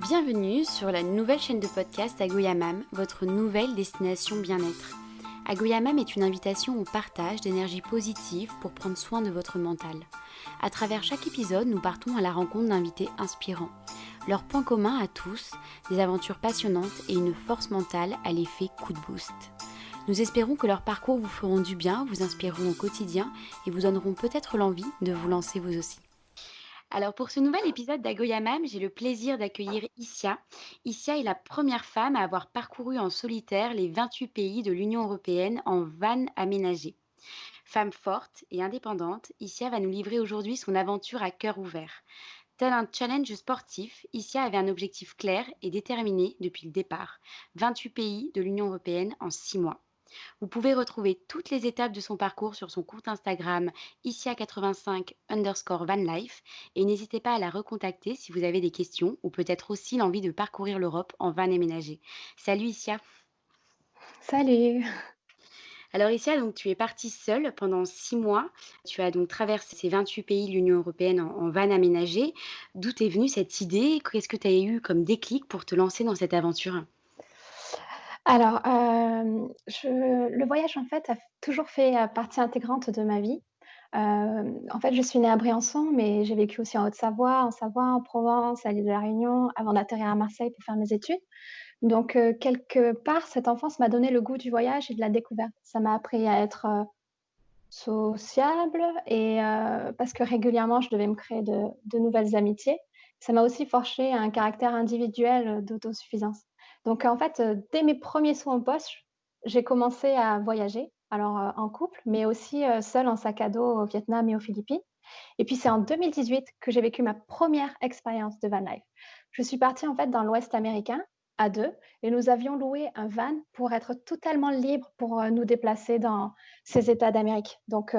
Bienvenue sur la nouvelle chaîne de podcast Agoyamam, votre nouvelle destination bien-être. Agoyamam est une invitation au partage d'énergie positive pour prendre soin de votre mental. À travers chaque épisode, nous partons à la rencontre d'invités inspirants. Leur point commun à tous, des aventures passionnantes et une force mentale à l'effet coup de boost. Nous espérons que leurs parcours vous feront du bien, vous inspireront au quotidien et vous donneront peut-être l'envie de vous lancer vous aussi. Alors pour ce nouvel épisode d'Agoyamam, j'ai le plaisir d'accueillir Issia. Issia est la première femme à avoir parcouru en solitaire les 28 pays de l'Union européenne en van aménagé. Femme forte et indépendante, Issia va nous livrer aujourd'hui son aventure à cœur ouvert. Tel un challenge sportif, Issia avait un objectif clair et déterminé depuis le départ. 28 pays de l'Union européenne en 6 mois. Vous pouvez retrouver toutes les étapes de son parcours sur son compte Instagram issia85_vanlife et n'hésitez pas à la recontacter si vous avez des questions ou peut-être aussi l'envie de parcourir l'Europe en van aménagé. Salut Issia. Salut! Alors Issia, donc tu es partie seule pendant 6 mois. Tu as donc traversé ces 28 pays de l'Union européenne en van aménagé. D'où t'est venue cette idée? Qu'est-ce que tu as eu comme déclic pour te lancer dans cette aventure? Alors, je le voyage, en fait, a toujours fait, partie intégrante de ma vie. En fait, je suis née à Briançon, mais j'ai vécu aussi en Haute-Savoie, en Savoie, en Provence, à l'île de la Réunion, avant d'atterrir à Marseille pour faire mes études. Donc, quelque part, cette enfance m'a donné le goût du voyage et de la découverte. Ça m'a appris à être, sociable et parce que régulièrement, je devais me créer de nouvelles amitiés. Ça m'a aussi forgé un caractère individuel, d'autosuffisance. Donc en fait, dès mes premiers sous en poche, j'ai commencé à voyager. Alors, en couple, mais aussi, seule en sac à dos au Vietnam et aux Philippines. Et puis c'est en 2018 que j'ai vécu ma première expérience de van life. Je suis partie en fait dans l'Ouest américain à 2 et nous avions loué un van pour être totalement libres pour, nous déplacer dans ces États d'Amérique. Donc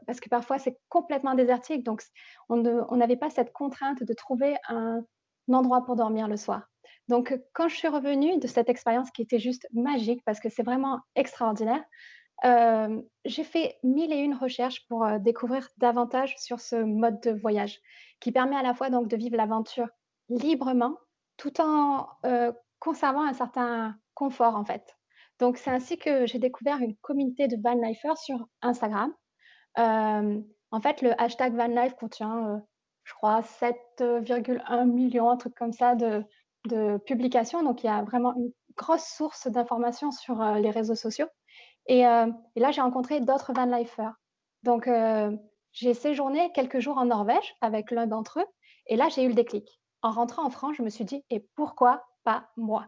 parce que parfois c'est complètement désertique, donc on n'avait pas cette contrainte de trouver un endroit pour dormir le soir. Donc quand je suis revenue de cette expérience qui était juste magique parce que c'est vraiment extraordinaire, j'ai fait 1000 et une recherches pour, découvrir davantage sur ce mode de voyage, qui permet à la fois donc de vivre l'aventure librement, tout en, conservant un certain confort, en fait. Donc c'est ainsi que j'ai découvert une communauté de van lifers sur Instagram. En fait, le hashtag van life contient, je crois 7,1 millions, un truc comme ça de publications, donc il y a vraiment une grosse source d'informations sur, les réseaux sociaux. Et là, j'ai rencontré d'autres van lifers. Donc, j'ai séjourné quelques jours en Norvège avec l'un d'entre eux et là, j'ai eu le déclic. En rentrant en France, je me suis dit: «Et pourquoi pas moi?»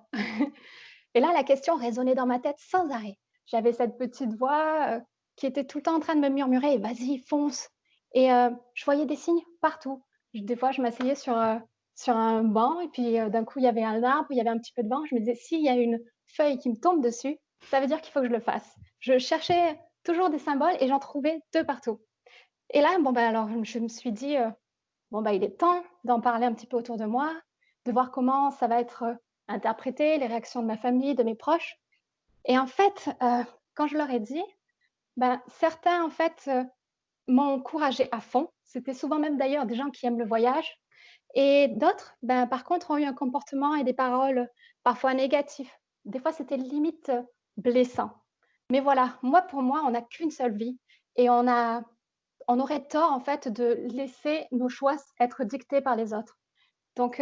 Et là, la question résonnait dans ma tête sans arrêt. J'avais cette petite voix, qui était tout le temps en train de me murmurer: «Vas-y, fonce!» Et je voyais des signes partout. Des fois, je m'asseyais sur un banc et puis, d'un coup, il y avait un arbre, il y avait un petit peu de vent. Je me disais: «S'il y a une feuille qui me tombe dessus, ça veut dire qu'il faut que je le fasse». Je cherchais toujours des symboles et j'en trouvais de partout. Et là, bon, bah, alors, je me suis dit, «Bon, bah, il est temps d'en parler un petit peu autour de moi, de voir comment ça va être, interprété, les réactions de ma famille, de mes proches». Et en fait, quand je leur ai dit, ben, certains, en fait, m'ont encouragée à fond. C'était souvent même d'ailleurs des gens qui aiment le voyage et d'autres, ben, par contre, ont eu un comportement et des paroles parfois négatifs. Des fois, c'était limite, blessant. Mais voilà, moi, pour moi, on n'a qu'une seule vie et on aurait tort, en fait, de laisser nos choix être dictés par les autres. Donc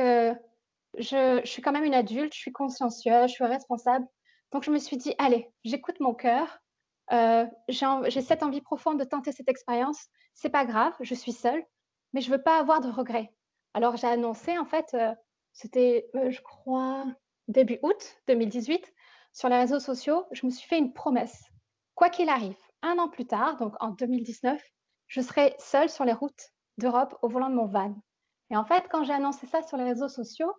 je suis quand même une adulte, je suis consciencieuse, je suis responsable. Donc je me suis dit: «Allez, j'écoute mon cœur, j'ai cette envie profonde de tenter cette expérience. C'est pas grave, je suis seule, mais je veux pas avoir de regrets». Alors j'ai annoncé en fait, c'était, je crois début août 2018 sur les réseaux sociaux, je me suis fait une promesse. Quoi qu'il arrive, 1 an plus tard, donc en 2019, je serai seule sur les routes d'Europe au volant de mon van. Et en fait, quand j'ai annoncé ça sur les réseaux sociaux,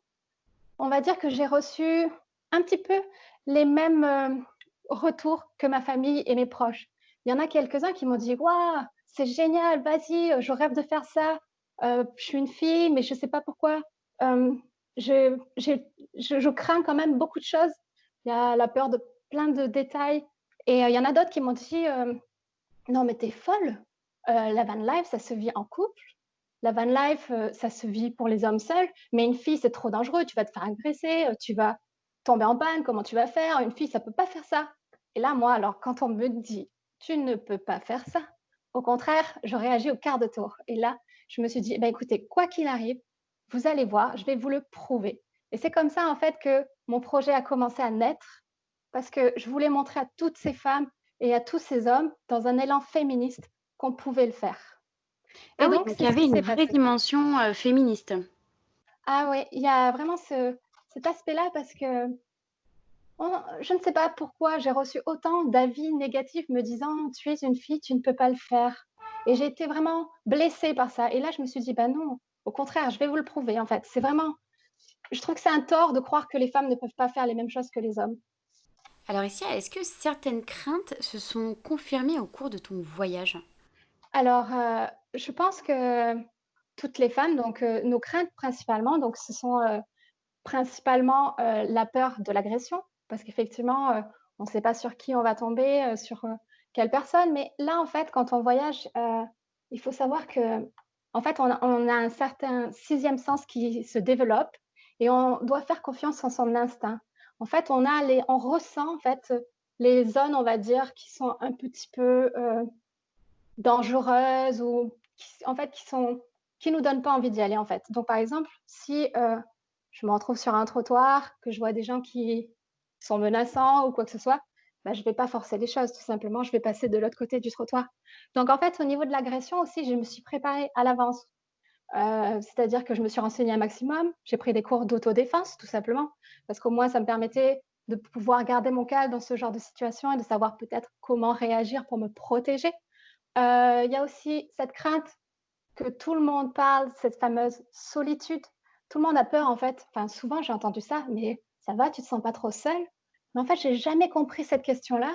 on va dire que j'ai reçu un petit peu les mêmes, retours que ma famille et mes proches. Il y en a quelques-uns qui m'ont dit: «Waouh, c'est génial, vas-y, je rêve de faire ça. Je suis une fille, mais je ne sais pas pourquoi, je crains quand même beaucoup de choses». Il y a la peur de plein de détails et il y en a d'autres qui m'ont dit: «Non mais tu es folle, la van life, ça se vit en couple. la van life, ça se vit pour les hommes seuls, mais une fille, c'est trop dangereux, tu vas te faire agresser, tu vas tomber en panne, comment tu vas faire? Une fille, ça peut pas faire ça. Et là, moi, alors quand on me dit: «Tu ne peux pas faire ça», au contraire, je réagis au quart de tour. Et là, je me suis dit: «Bah, écoutez, quoi qu'il arrive, vous allez voir, je vais vous le prouver». Et c'est comme ça, en fait, que mon projet a commencé à naître, parce que je voulais montrer à toutes ces femmes et à tous ces hommes, dans un élan féministe, qu'on pouvait le faire. Ah Et oui, donc donc il c'est y ce avait qui une s'est vraie passé. dimension, féministe. Ah ouais, il y a vraiment cet aspect-là parce que je ne sais pas pourquoi j'ai reçu autant d'avis négatifs me disant: «Tu es une fille, tu ne peux pas le faire», et j'ai été vraiment blessée par ça. Et là, je me suis dit: «Bah non, au contraire, je vais vous le prouver, en fait». C'est vraiment, je trouve que c'est un tort de croire que les femmes ne peuvent pas faire les mêmes choses que les hommes. Alors Essia, est-ce que certaines craintes se sont confirmées au cours de ton voyage? Alors, je pense que toutes les femmes, donc nos craintes principalement, donc ce sont, principalement, la peur de l'agression, parce qu'effectivement, on ne sait pas sur qui on va tomber, sur, quelle personne. Mais là, en fait, quand on voyage, il faut savoir qu'en fait, on a un certain sixième sens qui se développe et on doit faire confiance en son instinct. En fait, on ressent, en fait, les zones, on va dire, qui sont un petit peu, dangereuses, ou qui en fait, qui nous donnent pas envie d'y aller, en fait. Donc par exemple, si, je me retrouve sur un trottoir, que je vois des gens qui sont menaçants ou quoi que ce soit, bah, je vais pas forcer les choses, tout simplement, je vais passer de l'autre côté du trottoir. Donc en fait, au niveau de l'agression aussi, je me suis préparée à l'avance. C'est-à-dire que je me suis renseignée un maximum, j'ai pris des cours d'autodéfense, tout simplement, parce qu'au moins ça me permettait de pouvoir garder mon calme dans ce genre de situation et de savoir peut-être comment réagir pour me protéger. Il y a aussi cette crainte que tout le monde parle, cette fameuse solitude. Tout le monde a peur, en fait. Enfin, souvent, j'ai entendu ça: «Mais ça va, tu te sens pas trop seule?» Mais en fait, j'ai jamais compris cette question-là,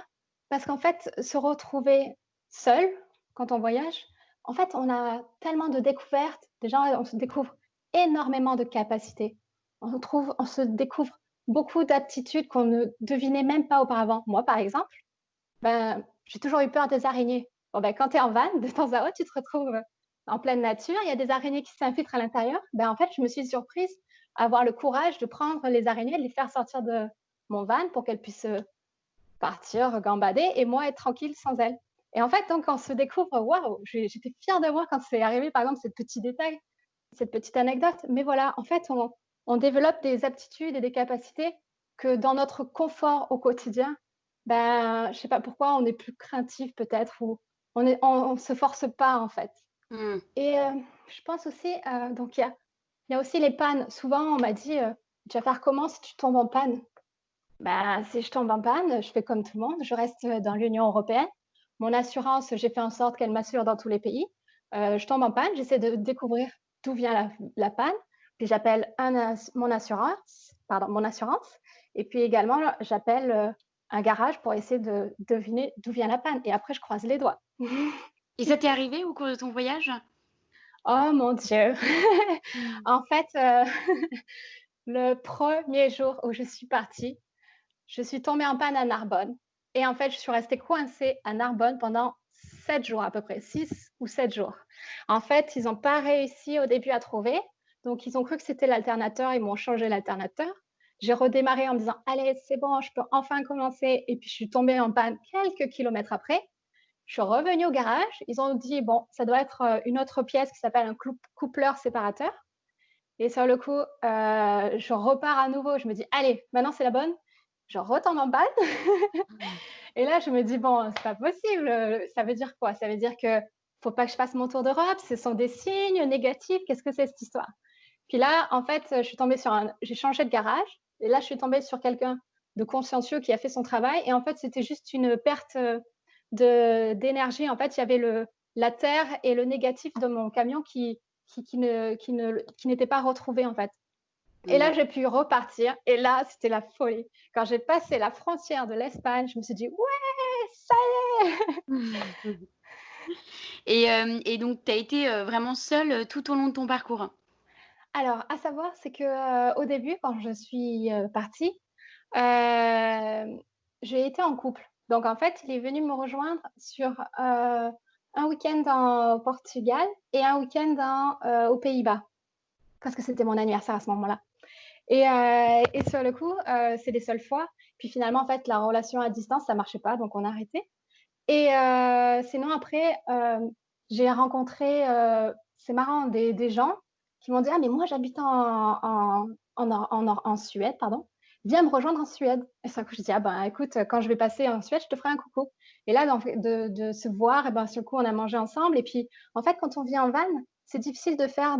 parce qu'en fait, se retrouver seul quand on voyage, en fait, on a tellement de découvertes. Déjà, on se découvre énormément de capacités. On se découvre beaucoup d'aptitudes qu'on ne devinait même pas auparavant. Moi, par exemple, ben, j'ai toujours eu peur des araignées. Bon, ben, quand tu es en van, de temps à autre, tu te retrouves, en pleine nature, il y a des araignées qui s'infiltrent à l'intérieur. Ben, en fait, je me suis surprise à avoir le courage de prendre les araignées, de les faire sortir de mon van pour qu'elles puissent, partir gambader et moi être tranquille sans elles. Et en fait, donc on se découvre, waouh, j'étais fière de moi quand c'est arrivé, par exemple, ce petit détail, cette petite anecdote. Mais voilà, en fait, on développe des aptitudes et des capacités que dans notre confort au quotidien, ben, je sais pas pourquoi on est plus craintif peut-être, ou on se force pas, en fait. Mmh. Et je pense aussi, donc il y a aussi les pannes. Souvent on m'a dit, «Tu vas faire comment si tu tombes en panne?» Bah, si je tombe en panne, je fais comme tout le monde, je reste, dans l'Union européenne. Mon assurance, j'ai fait en sorte qu'elle m'assure dans tous les pays. Je tombe en panne, j'essaie de découvrir d'où vient la panne, puis j'appelle mon assurance, et puis également j'appelle, un garage pour essayer de deviner d'où vient la panne, et après je croise les doigts. Et ça t'est arrivé au cours de ton voyage? Oh mon Dieu! Mmh. En fait, le premier jour où je suis partie, je suis tombée en panne à Narbonne, et en fait, je suis restée coincée à Narbonne pendant 7 jours à peu près, 6 ou 7 jours. En fait, ils n'ont pas réussi au début à trouver, donc ils ont cru que c'était l'alternateur, ils m'ont changé l'alternateur. J'ai redémarré en me disant: «Allez, c'est bon, je peux enfin commencer», et puis je suis tombée en panne quelques kilomètres après. Je suis revenue au garage, ils ont dit: «Bon, ça doit être, une autre pièce qui s'appelle un coupleur séparateur», et sur le coup, je repars à nouveau, je me dis: «Allez, maintenant c'est la bonne». Je retombe en panne. Et là, je me dis: «Bon, c'est pas possible, ça veut dire quoi? Ça veut dire que faut pas que je fasse mon tour d'Europe? Ce sont des signes négatifs? Qu'est-ce que c'est cette histoire?» Puis là, en fait, je suis tombée j'ai changé de garage, et là, je suis tombée sur quelqu'un de consciencieux qui a fait son travail, et en fait, c'était juste une perte, d'énergie. En fait, il y avait la terre et le négatif de mon camion qui n'était pas retrouvé, en fait. Et là, j'ai pu repartir, et là, c'était la folie. Quand j'ai passé la frontière de l'Espagne, je me suis dit: «Ouais, ça y est!» Mmh. Et donc tu as été, vraiment seule, tout au long de ton parcours? Alors, à savoir, c'est que, au début, quand je suis, partie, hem, j'ai été en couple. Donc en fait, il est venu me rejoindre sur, un week-end au Portugal et un week-end aux Pays-Bas, parce que c'était mon anniversaire à ce moment-là. Et sur le coup, c'est les seules fois. Puis finalement, en fait, la relation à distance, ça marchait pas, donc on a arrêté. Et sinon après, j'ai rencontré, c'est marrant, des gens qui m'ont dit: «Ah mais moi j'habite en Suède, pardon, viens me rejoindre en Suède». Et sur le coup, je dis: «Ah ben écoute, quand je vais passer en Suède, je te ferai un coucou». Et là, de se voir et ben, sur le coup, on a mangé ensemble et puis, en fait, quand on vit en van, c'est difficile de faire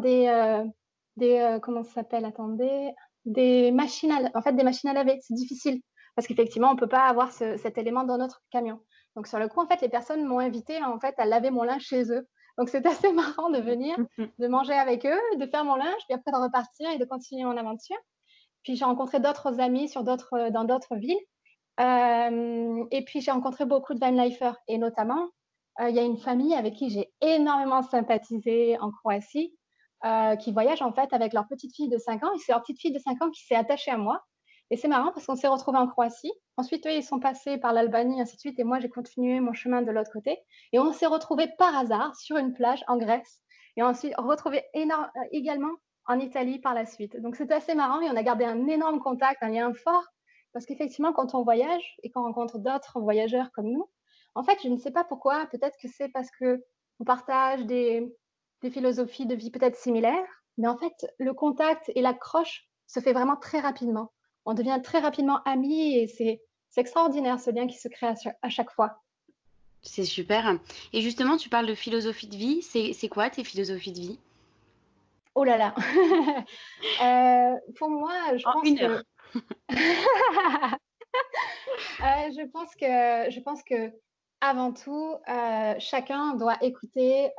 comment ça s'appelle? Attendez, des machines à laver, c'est difficile parce qu'effectivement, on peut pas avoir cet élément dans notre camion. Donc sur le coup, en fait, les personnes m'ont invitée en fait à laver mon linge chez eux. Donc c'est assez marrant de venir, de manger avec eux, de faire mon linge, puis après de repartir et de continuer mon aventure. Puis j'ai rencontré d'autres amis dans d'autres villes. Et puis j'ai rencontré beaucoup de van lifers et notamment, il y a une famille avec qui j'ai énormément sympathisé en Croatie, qui voyage en fait avec leur petite fille de 5 ans et c'est leur petite fille de 5 ans qui s'est attachée à moi et c'est marrant parce qu'on s'est retrouvés en Croatie. Ensuite, eux, ils sont passés par l'Albanie, ainsi de suite et moi, j'ai continué mon chemin de l'autre côté et on s'est retrouvés par hasard sur une plage en Grèce et ensuite retrouvés également en Italie par la suite. Donc c'était assez marrant et on a gardé un énorme contact, un lien fort parce qu'effectivement, quand on voyage et qu'on rencontre d'autres voyageurs comme nous, en fait, je ne sais pas pourquoi, peut-être que c'est parce qu'on partage des philosophies de vie peut-être similaires, mais en fait, le contact et l'accroche se fait vraiment très rapidement. On devient très rapidement amis et c'est extraordinaire ce lien qui se crée à chaque fois. C'est super. Et justement, tu parles de philosophie de vie. C'est quoi tes philosophies de vie? Oh là là. Pour moi, je En pense une que heure. je pense que avant tout, chacun doit écouter,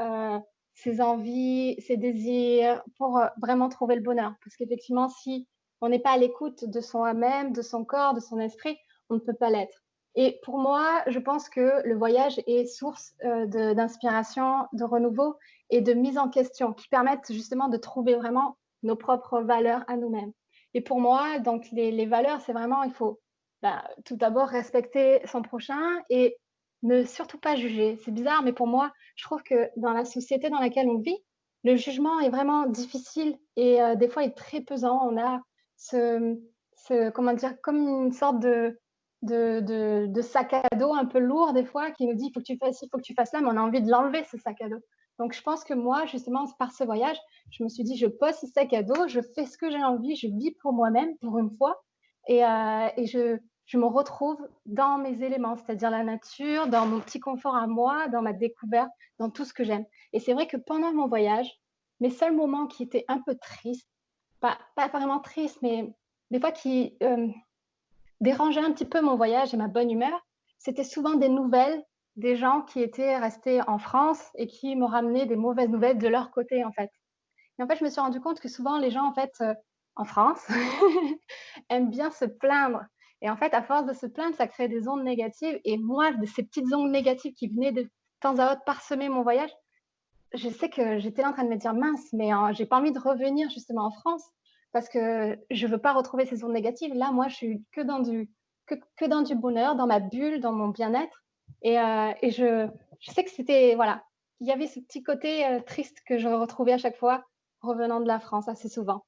ses envies, ses désirs pour, vraiment trouver le bonheur. Parce qu'effectivement, si on n'est pas à l'écoute de soi-même, de son corps, de son esprit, on ne peut pas l'être. Et pour moi, je pense que le voyage est source, d'inspiration, de renouveau et de mise en question qui permettent justement de trouver vraiment nos propres valeurs à nous-mêmes. Et pour moi, donc les valeurs, c'est vraiment il faut bah, tout d'abord, respecter son prochain et ne surtout pas juger. C'est bizarre, mais pour moi, je trouve que dans la société dans laquelle on vit, le jugement est vraiment difficile et des fois, il est très pesant. On a ce comment dire? Comme une sorte de sac à dos un peu lourd des fois qui nous dit: «Il faut que tu fasses ci, il faut que tu fasses là», mais on a envie de l'enlever ce sac à dos. Donc je pense que moi, justement, par ce voyage, je me suis dit: «Je pose ce sac à dos, je fais ce que j'ai envie, je vis pour moi-même, pour une fois et je me retrouve dans mes éléments, c'est-à-dire la nature, dans mon petit confort à moi, dans ma découverte, dans tout ce que j'aime. Et c'est vrai que pendant mon voyage, mes seuls moments qui étaient un peu tristes, pas vraiment tristes, mais des fois qui dérangeaient un petit peu mon voyage et ma bonne humeur, c'était souvent des nouvelles des gens qui étaient restés en France et qui me ramenaient des mauvaises nouvelles de leur côté, en fait. Et en fait, je me suis rendu compte que souvent les gens, en fait, en France, aiment bien se plaindre. Et en fait, à force de se plaindre, ça crée des ondes négatives. Et moi, de ces petites ondes négatives qui venaient de temps à autre parsemer mon voyage, je sais que j'étais là en train de me dire mince, mais j'ai pas envie de revenir justement en France parce que je veux pas retrouver ces ondes négatives. Là, moi, je suis que dans du bonheur, dans ma bulle, dans mon bien-être. Et je sais que c'était voilà, il y avait ce petit côté triste que je retrouvais à chaque fois revenant de la France assez souvent.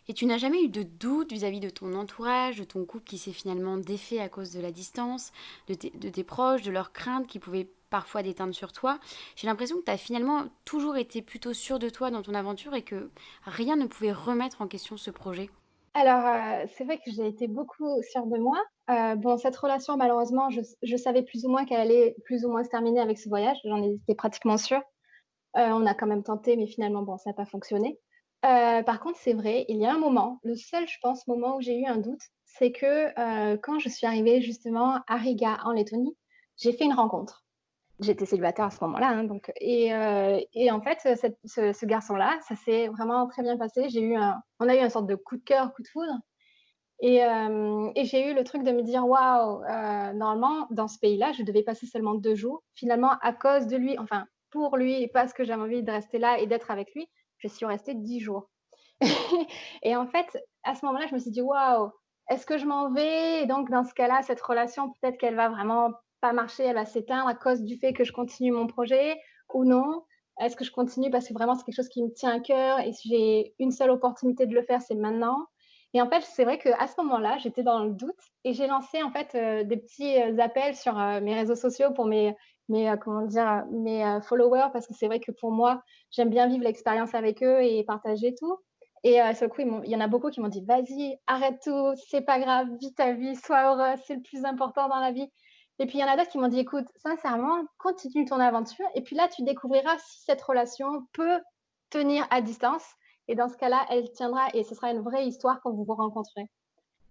Et tu n'as jamais eu de doute vis-à-vis de ton entourage, de ton couple qui s'est finalement défait à cause de la distance, de tes proches, de leurs craintes qui pouvaient parfois déteindre sur toi. J'ai l'impression que tu as finalement toujours été plutôt sûre de toi dans ton aventure et que rien ne pouvait remettre en question ce projet. Alors, c'est vrai que j'ai été beaucoup sûre de moi. Bon, cette relation, malheureusement, je savais plus ou moins qu'elle allait plus ou moins se terminer avec ce voyage. J'en étais pratiquement sûre. On a quand même tenté, mais finalement, bon, ça n'a pas fonctionné. Par contre, c'est vrai, il y a un moment, le seul, je pense, moment où j'ai eu un doute, c'est que, quand je suis arrivée justement à Riga, en Lettonie, j'ai fait une rencontre. J'étais célibataire à ce moment-là, hein, donc et en fait, ce garçon-là, ça s'est vraiment très bien passé. On a eu une sorte de coup de cœur, coup de foudre et j'ai eu le truc de me dire: «Waouh, normalement, dans ce pays-là, je devais passer seulement 2 jours. Finalement, à cause de lui, enfin, pour lui et parce que j'avais envie de rester là et d'être avec lui, je suis restée 10 jours». Et en fait, à ce moment-là, je me suis dit: «Waouh, est-ce que je m'en vais?» Et donc dans ce cas-là, cette relation, peut-être qu'elle va vraiment pas marcher, elle va s'éteindre à cause du fait que je continue mon projet ou non? Est-ce que je continue parce que vraiment c'est quelque chose qui me tient à cœur et si j'ai une seule opportunité de le faire, c'est maintenant? Et en fait, c'est vrai qu'à ce moment-là, j'étais dans le doute et j'ai lancé en fait, des petits, appels sur, mes réseaux sociaux pour comment dire? Mes, followers parce que c'est vrai que pour moi, j'aime bien vivre l'expérience avec eux et partager tout et sur le coup, il y en a beaucoup qui m'ont dit: «Vas-y, arrête tout, c'est pas grave, vis ta vie, sois heureuse, c'est le plus important dans la vie». Et puis il y en a d'autres qui m'ont dit: «Écoute, sincèrement, continue ton aventure et puis là, tu découvriras si cette relation peut tenir à distance et dans ce cas-là, elle tiendra et ce sera une vraie histoire quand vous vous rencontrez».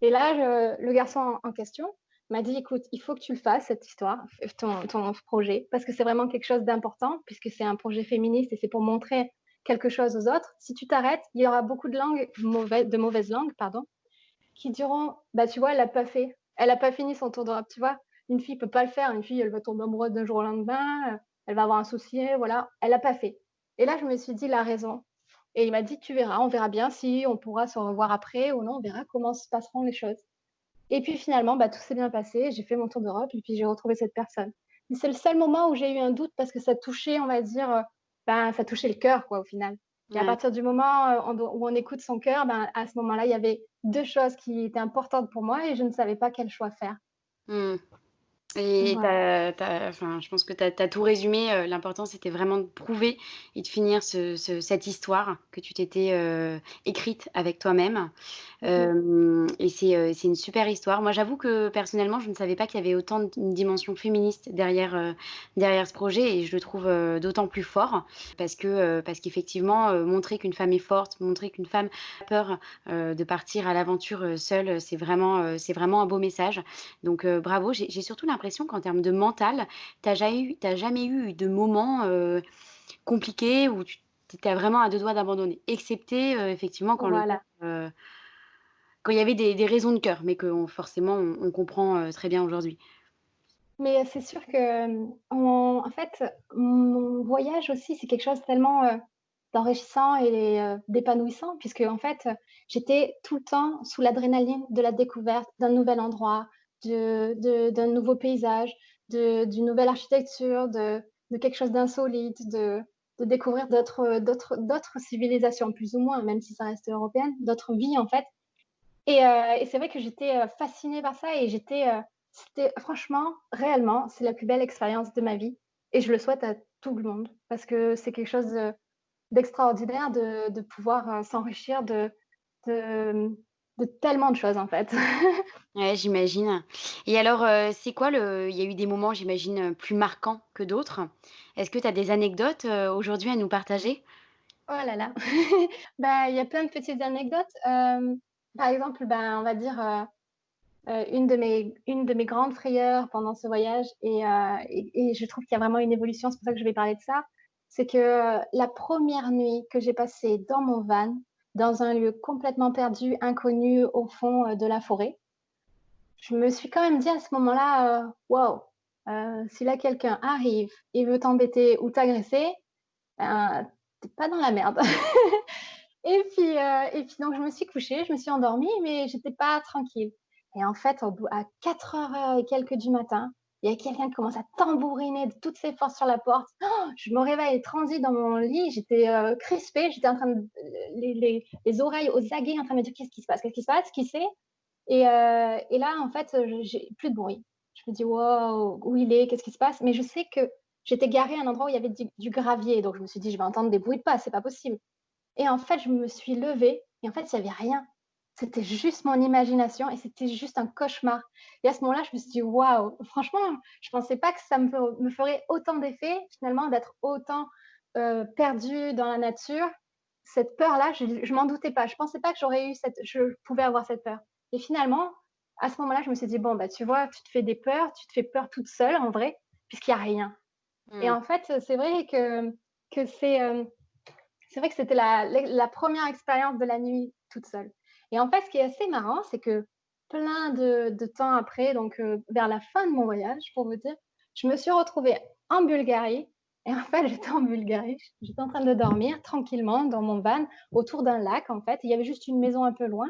Et là, le garçon en question m'a dit: «Écoute, il faut que tu le fasses cette histoire, ton projet, parce que c'est vraiment quelque chose d'important puisque c'est un projet féministe et c'est pour montrer quelque chose aux autres. Si tu t'arrêtes, il y aura beaucoup de mauvaises langues, pardon, qui diront: «Bah, tu vois, elle a pas fait. Elle a pas fini son tour d'Europe», tu vois? Une fille peut pas le faire, une fille, elle va tomber amoureuse d'un jour au lendemain, elle va avoir un souci, voilà, elle a pas fait. Et là, je me suis dit: «Il a raison». Et il m'a dit: «Tu verras, on verra bien si on pourra se revoir après ou non, on verra comment se passeront les choses». Et puis finalement, bah, tout s'est bien passé, j'ai fait mon tour d'Europe et puis j'ai retrouvé cette personne. Mais c'est le seul moment où j'ai eu un doute parce que ça touchait, on va dire, ben, ça touchait le cœur quoi, au final. Et à Ouais. partir du moment, où on écoute son cœur, ben, à ce moment-là, il y avait 2 choses qui étaient importantes pour moi et je ne savais pas quel choix faire. Mmh. Et Voilà. enfin, je pense que tu as tout résumé, l'important c'était vraiment de prouver et de finir cette histoire que tu t'étais, écrite avec toi-même. Mmh mh. Et c'est une super histoire. Moi, j'avoue que personnellement, je ne savais pas qu'il y avait autant une dimension féministe derrière ce projet et je le trouve, d'autant plus fort parce qu'effectivement, montrer qu'une femme est forte, montrer qu'une femme a peur, de partir à l'aventure, seule, c'est vraiment un beau message. Donc, bravo. J'ai surtout l'impression qu'en termes de mental, tu jamais eu de moment, compliqué où tu étais vraiment à 2 doigts d'abandonner, excepté, effectivement Voilà. quand il y avait des raisons de cœur, mais forcément on comprend, très bien aujourd'hui. Mais c'est sûr que, en fait, mon voyage aussi, c'est quelque chose tellement, d'enrichissant et d'épanouissant puisque en fait, j'étais tout le temps sous l'adrénaline de la découverte d'un nouvel endroit, d'un nouveau paysage, d'une nouvelle architecture, de quelque chose d'insolite, de découvrir d'autres civilisations plus ou moins, même si ça reste européenne, d'autres vies en fait. Et c'est vrai que j'étais, fascinée par ça et c'était franchement, réellement, c'est la plus belle expérience de ma vie et je le souhaite à tout le monde parce que c'est quelque chose, d'extraordinaire de pouvoir, s'enrichir de, de tellement de choses, en fait. Ouais, j'imagine. Et alors, c'est quoi il y a eu des moments, j'imagine, plus marquants que d'autres. Est-ce que tu as des anecdotes, aujourd'hui à nous partager? Oh là là! Bah, il y a plein de petites anecdotes, par exemple, ben, on va dire, une de mes grandes frayeurs pendant ce voyage et je trouve qu'il y a vraiment une évolution, c'est pour ça que je vais parler de ça. C'est que, la première nuit que j'ai passée dans mon van, dans un lieu complètement perdu, inconnu, au fond, de la forêt, je me suis quand même dit à ce moment-là, «Waouh, si là quelqu'un arrive et veut t'embêter ou t'agresser, ben, tu pas dans la merde». Et puis donc je me suis couchée, je me suis endormie, mais j'étais pas tranquille. Et en fait, à 4 heures et quelques du matin, il y a quelqu'un qui commence à tambouriner de toutes ses forces sur la porte. Oh, je me réveille transie dans mon lit, j'étais, crispée, j'étais en train de les oreilles aux aguets en train de me dire: «Qu'est-ce qui se passe? Qu'est-ce qui se passe? Qui c'est?» Et là, en fait, j'ai plus de bruit. Je me dis: «Waouh, où il est? Qu'est-ce qui se passe?» Mais je sais que j'étais garée à un endroit où il y avait du gravier, donc je me suis dit: «Je vais entendre des bruits de pas, c'est pas possible». Et en fait, je me suis levée et en fait, il y avait rien. C'était juste mon imagination et c'était juste un cauchemar. Et à ce moment-là, je me suis dit: «Waouh!» Franchement, je pensais pas que ça me ferait autant d'effet finalement d'être autant, perdue dans la nature. Cette peur-là, je m'en doutais pas. Je pensais pas que je pouvais avoir cette peur. Et finalement, à ce moment-là, je me suis dit: «Bon, bah, tu vois, tu te fais des peurs, tu te fais peur toute seule en vrai, puisqu'il y a rien». Et Mmh. en fait, c'est vrai que c'est vrai que c'était la 1re expérience de la nuit toute seule. Et en fait, ce qui est assez marrant, c'est que plein de temps après, donc vers la fin de mon voyage, pour vous dire, je me suis retrouvée en Bulgarie et en fait, j'étais en Bulgarie, j'étais en train de dormir tranquillement dans mon van autour d'un lac, en fait. Il y avait juste une maison un peu loin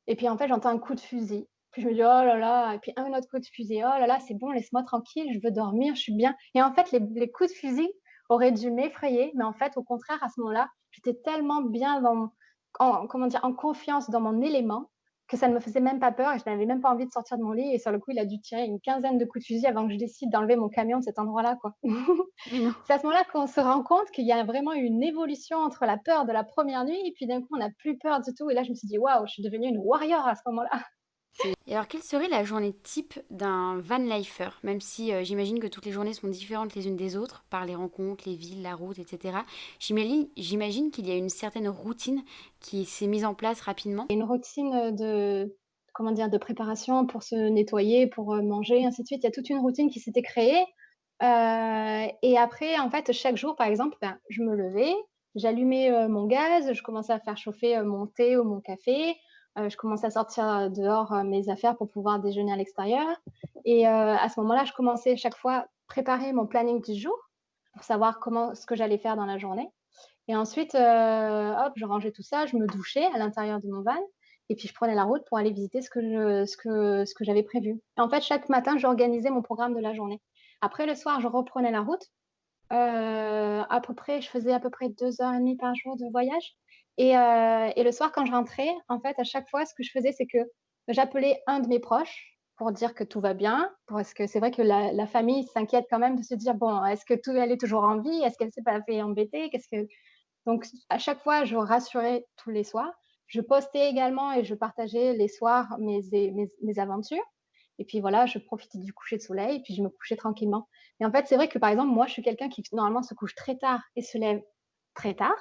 et puis, en fait, j'entends un coup de fusil. Puis je me dis: «Oh là là» et puis un autre coup de fusil. «Oh là là, c'est bon, laisse-moi tranquille, je veux dormir, je suis bien». Et en fait, les coups de fusil aurait dû m'effrayer, mais en fait, au contraire, à ce moment-là, j'étais tellement bien comment dire? En confiance dans mon élément, que ça ne me faisait même pas peur et je n'avais même pas envie de sortir de mon lit et sur le coup, il a dû tirer une quinzaine de coups de fusil avant que je décide d'enlever mon camion de cet endroit-là, quoi. Mais non. C'est à ce moment-là qu'on se rend compte qu'il y a vraiment une évolution entre la peur de la première nuit et puis d'un coup, on n'a plus peur du tout et là, je me suis dit: «Waouh, je suis devenue une warrior à ce moment-là». Et alors, quelle serait la journée type d'un van lifer? Même si j'imagine que toutes les journées sont différentes les unes des autres, par les rencontres, les villes, la route, etc. J'imagine qu'il y a une certaine routine qui s'est mise en place rapidement. Une routine, de comment dire? De préparation pour se nettoyer, pour, manger, ainsi de suite. Il y a toute une routine qui s'était créée, et après, en fait, chaque jour, par exemple, ben, je me levais, j'allumais, mon gaz, je commençais à faire chauffer, mon thé ou mon café, je commençais à sortir, dehors, mes affaires pour pouvoir déjeuner à l'extérieur et à ce moment-là, je commençais chaque fois préparer mon planning du jour pour savoir ce que j'allais faire dans la journée et ensuite, hop, je rangeais tout ça, je me douchais à l'intérieur de mon van et puis je prenais la route pour aller visiter ce que j'avais prévu. Et en fait, chaque matin, j'organisais mon programme de la journée. Après le soir, je reprenais la route. À peu près je faisais à peu près 2 heures et demie par jour de voyage et le soir quand je rentrais, en fait, à chaque fois, ce que je faisais, c'est que j'appelais un de mes proches pour dire que tout va bien. Parce que c'est vrai que la famille s'inquiète quand même de se dire: «Bon, est-ce que tout elle est toujours en vie? Est-ce qu'elle s'est pas fait embêter? Qu'est-ce que» Donc à chaque fois, je rassurais tous les soirs. Je postais également et je partageais les soirs mes aventures et puis voilà, je profitais du coucher de soleil et puis je me couchais tranquillement. Et en fait, c'est vrai que, par exemple, moi, je suis quelqu'un qui normalement se couche très tard et se lève très tard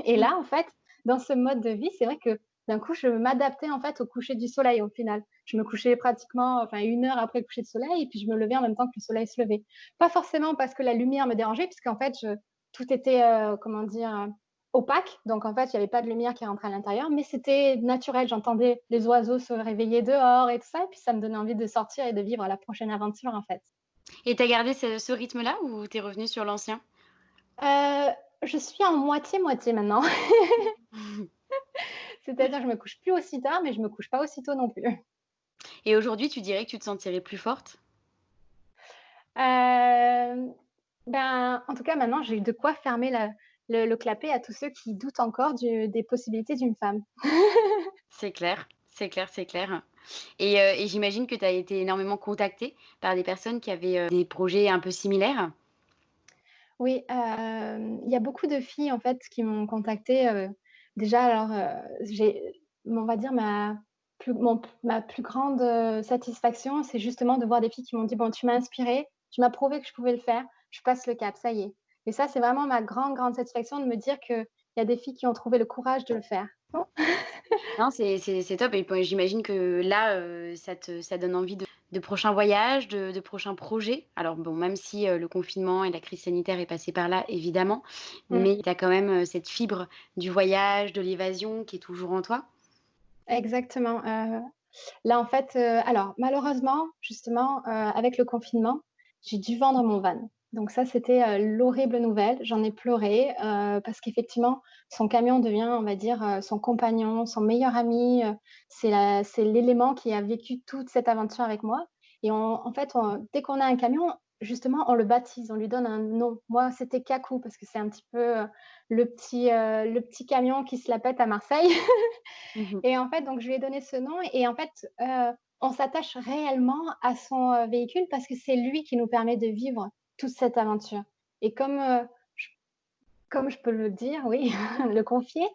et Mm. là, en fait, dans ce mode de vie, c'est vrai que d'un coup, je m'adaptais, en fait, au coucher du soleil, au final. Je me couchais pratiquement, enfin 1 heure après le coucher de soleil et puis je me levais en même temps que le soleil se levait. Pas forcément parce que la lumière me dérangeait puisqu'en fait, je tout était, comment dire? Opaque, donc en fait, il y avait pas de lumière qui rentrait à l'intérieur, mais c'était naturel. J'entendais les oiseaux se réveiller dehors et tout ça, et puis ça me donnait envie de sortir et de vivre la prochaine aventure, en fait. Et t'as gardé ce rythme-là ou t'es revenu sur l'ancien? Heu, je suis en moitié-moitié maintenant. C'est-à-dire, je me couche plus aussi tard, mais je me couche pas aussi tôt non plus. Et aujourd'hui, tu dirais que tu te sentirais plus forte? Hem, ben, en tout cas, maintenant, j'ai de quoi fermer le clapet à tous ceux qui doutent encore des possibilités d'une femme. C'est clair, c'est clair, c'est clair. Et j'imagine que tu as été énormément contactée par des personnes qui avaient, des projets un peu similaires? Oui, il y a beaucoup de filles, en fait, qui m'ont contactée, déjà alors, on va dire ma plus grande, satisfaction, c'est justement de voir des filles qui m'ont dit: «Bon, tu m'as inspirée, tu m'as prouvé que je pouvais le faire, je passe le cap, ça y est». Et ça, c'est vraiment ma grande, grande satisfaction de me dire qu'il y a des filles qui ont trouvé le courage de le faire. Non, c'est top et puis j'imagine que là, ça donne envie de prochains voyages, de prochains projets. Alors bon, même si, le confinement et la crise sanitaire est passée par là, évidemment, Mmh. mais tu as quand même, cette fibre du voyage, de l'évasion qui est toujours en toi? Exactement, là, en fait, alors malheureusement, justement, avec le confinement, j'ai dû vendre mon van. Donc ça, c'était, l'horrible nouvelle. J'en ai pleuré, parce qu'effectivement, son camion devient, on va dire, son compagnon, son meilleur ami, c'est l'élément qui a vécu toute cette aventure avec moi et en fait, dès qu'on a un camion, justement, on le baptise, on lui donne un nom. Moi, c'était Kakou parce que c'est un petit peu, le petit camion qui se la pète à Marseille. Mmh. Et en fait, donc je lui ai donné ce nom et en fait, on s'attache réellement à son, véhicule parce que c'est lui qui nous permet de vivre toute cette aventure et j comme je peux le dire, oui, le confier,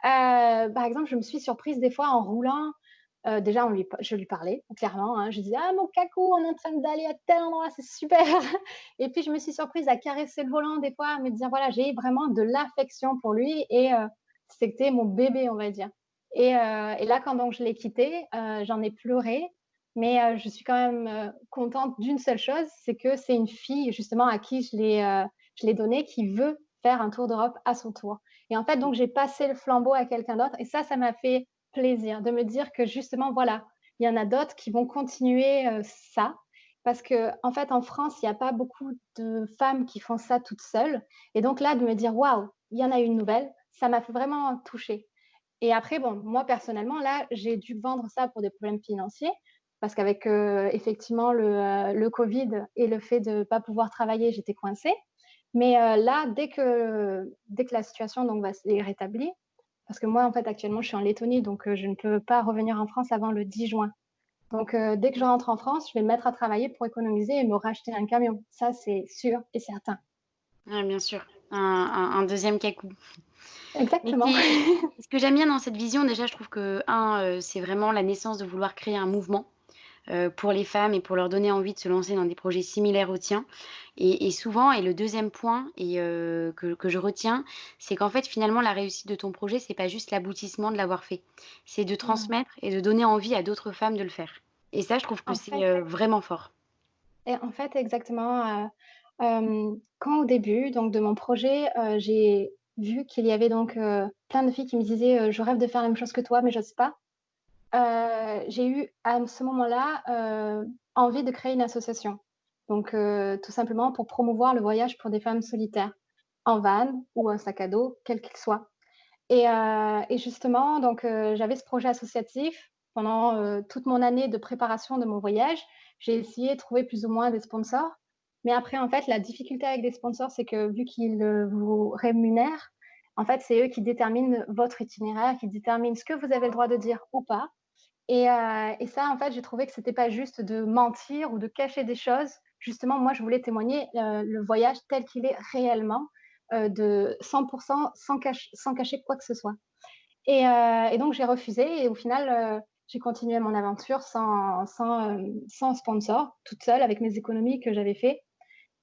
par exemple, je me suis surprise des fois en roulant, déjà je lui parlais clairement, hein, je disais: «Ah mon cacou, on est en train d'aller à tel endroit, c'est super» et puis je me suis surprise à caresser le volant des fois, à me dire voilà, j'ai vraiment de l'affection pour lui et c'était mon bébé, on va dire et là, quand donc je l'ai quitté, j'en ai pleuré, mais je suis quand même, contente d'une seule chose, c'est que c'est une fille justement à qui je l'ai donné, qui veut faire un tour d'Europe à son tour et en fait, donc j'ai passé le flambeau à quelqu'un d'autre et ça m'a fait plaisir de me dire que justement, voilà, il y en a d'autres qui vont continuer, ça. Parce qu'en fait, en France, il y a pas beaucoup de femmes qui font ça toutes seules et donc là, de me dire: «Waouh, il y en a une nouvelle», ça m'a fait vraiment toucher et après bon, moi personnellement, là, j'ai dû vendre ça pour des problèmes financiers parce qu'avec, effectivement le covid et le fait de pas pouvoir travailler, j'étais coincée. Mais là, dès que la situation donc est rétablie, parce que moi, en fait, actuellement, je suis en Lettonie, donc je ne peux pas revenir en France avant le 10 juin. Donc dès que je rentre en France, je vais me mettre à travailler pour économiser et me racheter un camion. Ça, c'est sûr et certain. Ouais, bien sûr, un 2e cacou. Mais Exactement. c'est ce que j'aime bien dans cette vision, déjà, je trouve que c'est vraiment la naissance de vouloir créer un mouvement, pour les femmes et pour leur donner envie de se lancer dans des projets similaires aux tiens et souvent et le deuxième point que je retiens, c'est qu'en fait, finalement, la réussite de ton projet, c'est pas juste l'aboutissement de l'avoir fait. C'est de Non. transmettre et de donner envie à d'autres femmes de le faire et ça, je trouve que En c'est, fait vraiment fort. exactement, quand au début donc de mon projet, j'ai vu qu'il y avait donc, plein de filles qui me disaient, «Je rêve de faire la même chose que toi, mais j'ose pas». J'ai eu à ce moment-là, envie de créer une association. Donc tout simplement pour promouvoir le voyage pour des femmes solitaires, en van ou un sac à dos, quel qu'il soit. Et justement donc j'avais ce projet associatif pendant, toute mon année de préparation de mon voyage. J'ai essayé de trouver plus ou moins des sponsors, mais après en fait la difficulté avec des sponsors, c'est que vu qu'ils, vous rémunèrent, en fait, c'est eux qui déterminent votre itinéraire, qui déterminent ce que vous avez le droit de dire ou pas. Et ça, en fait, j'ai trouvé que c'était pas juste de mentir ou de cacher des choses. Justement, moi, je voulais témoigner, le voyage tel qu'il est réellement, de 100 sans cacher quoi que ce soit. Et donc j'ai refusé et au final, j'ai continué mon aventure sans sponsor, toute seule avec mes économies que j'avais fait.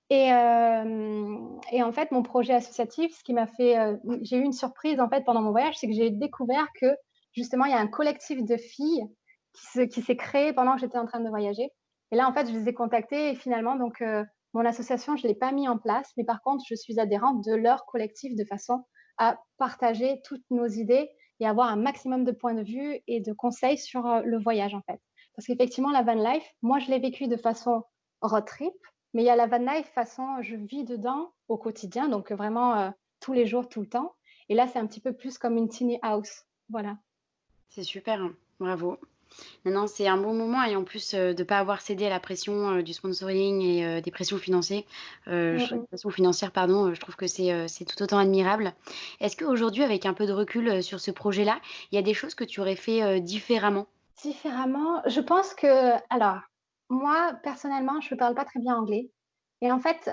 Et en fait, mon projet associatif, ce qui m'a fait, j'ai eu une surprise, en fait, pendant mon voyage, c'est que j'ai découvert que, justement, il y a un collectif de filles qui s'est créé pendant que j'étais en train de voyager. Et là, en fait, je les ai contactées et finalement, donc mon association, je ne l'ai pas mis en place, mais par contre, je suis adhérente de leur collectif de façon à partager toutes nos idées et avoir un maximum de points de vue et de conseils sur, le voyage, en fait. Parce qu'effectivement, la van life, moi, je l'ai vécu de façon road trip, mais il y a la van life façon je vis dedans au quotidien, donc vraiment, tous les jours, tout le temps. Et là, c'est un petit peu plus comme une tiny house. Voilà. C'est super, hein, bravo. Non, non, c'est un bon moment et en plus, de pas avoir cédé à la pression, du sponsoring et des Mmh mh. pressions financières pardon, je trouve que c'est tout autant admirable. Est-ce qu'aujourd'hui avec un peu de recul, sur ce projet-là, il y a des choses que tu aurais fait, différemment? Différemment, je pense que alors, moi, personnellement, je ne parle pas très bien anglais et en fait,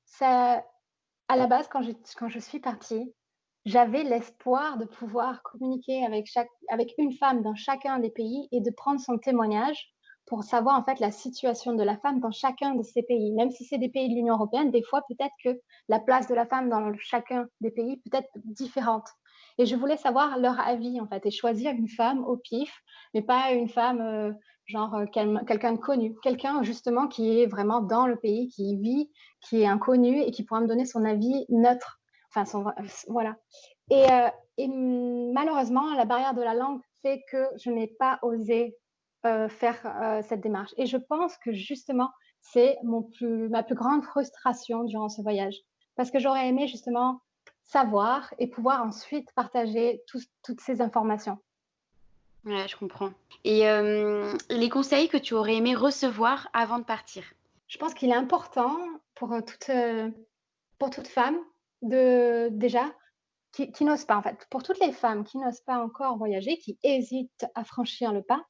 ça à la base, quand je suis partie, j'avais l'espoir de pouvoir communiquer avec une femme dans chacun des pays et de prendre son témoignage pour savoir, en fait, la situation de la femme dans chacun de ces pays. Même si c'est des pays de l'Union européenne, des fois, peut-être que la place de la femme dans chacun des pays peut être différente et je voulais savoir leur avis, en fait et choisir une femme au pif, mais pas une femme, genre, quelqu'un de connu. Quelqu'un, justement, qui est vraiment dans le pays, qui y vit, qui est inconnu et qui pourra me donner son avis neutre. Enfin, voilà. Et malheureusement, la barrière de la langue fait que je n'ai pas osé faire cette démarche. Et je pense que justement, c'est ma plus grande frustration durant ce voyage. Parce que j'aurais aimé justement savoir et pouvoir ensuite partager toutes ces informations. Ouais, je comprends et les conseils que tu aurais aimé recevoir avant de partir? Je pense qu'il est important pour toute femme de déjà qui n'osent pas en fait, pour toutes les femmes qui n'osent pas encore voyager, qui hésitent à franchir le pas,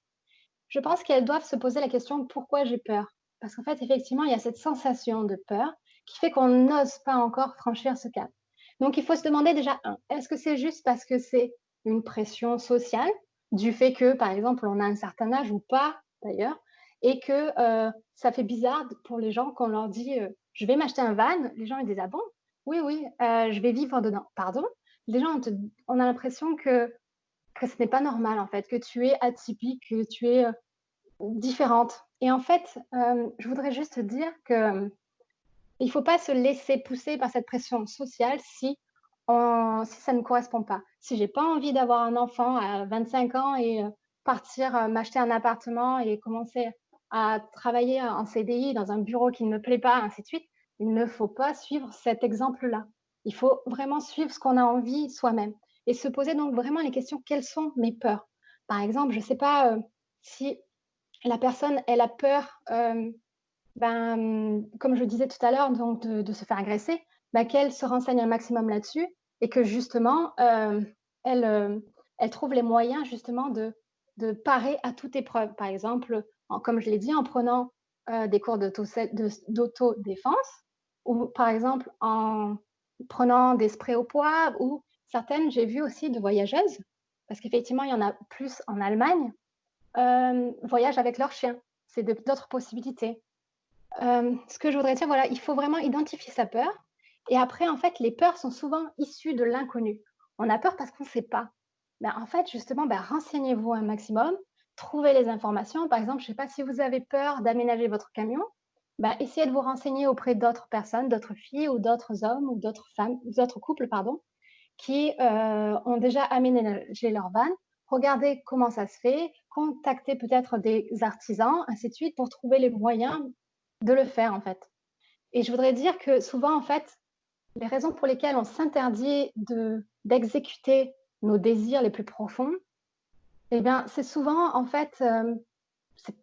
je pense qu'elles doivent se poser la question: «Pourquoi j'ai peur?» Parce qu'en fait, effectivement, il y a cette sensation de peur qui fait qu'on n'ose pas encore franchir ce cap. Donc il faut se demander déjà est-ce que c'est juste parce que c'est une pression sociale, du fait que, par exemple, on a un certain âge ou pas d'ailleurs et que, ça fait bizarre pour les gens qu'on leur dit, «Je vais m'acheter un van», les gens ils disent: «Ah bon? Oui, oui, je vais vivre dedans». Pardon? Les gens on a l'impression que ce n'est pas normal en fait, que tu es atypique, que tu es, différente et en fait, je voudrais juste te dire que, il ne faut pas se laisser pousser par cette pression sociale si ça ne correspond pas. Si j'ai pas envie d'avoir un enfant à 25 ans et partir, m'acheter un appartement et commencer à travailler en CDI dans un bureau qui ne me plaît pas, ainsi de suite, il ne faut pas suivre cet exemple-là. Il faut vraiment suivre ce qu'on a envie soi-même et se poser donc vraiment les questions: «Quelles sont mes peurs?» Par exemple, je ne sais pas, si la personne, elle a peur, Comme je le disais tout à l'heure, donc de se faire agresser, qu'elle se renseigne un maximum là-dessus et que justement, elle, elle trouve les moyens justement de parer à toute épreuve. Par exemple, comme je l'ai dit, en prenant, des cours d'autodéfense ou par exemple en prenant des sprays au poivre ou certaines, j'ai vu aussi de voyageuses, parce qu'effectivement, il y en a plus en Allemagne, voyagent avec leur chien. C'est d'autres possibilités. Ce que je voudrais dire, voilà, il faut vraiment identifier sa peur et après, en fait, les peurs sont souvent issues de l'inconnu. On a peur parce qu'on ne sait pas. En fait, justement, renseignez-vous un maximum, trouvez les informations. Par exemple, je ne sais pas si vous avez peur d'aménager votre camion, essayez de vous renseigner auprès d'autres personnes, d'autres filles ou d'autres hommes ou d'autres femmes, d'autres couples, pardon, qui, ont déjà aménagé leur van. Regardez comment ça se fait, contactez peut-être des artisans, ainsi de suite, pour trouver les moyens de le faire, en fait. Et je voudrais dire que souvent, en fait, les raisons pour lesquelles on s'interdit d'exécuter nos désirs les plus profonds, c'est souvent, en fait,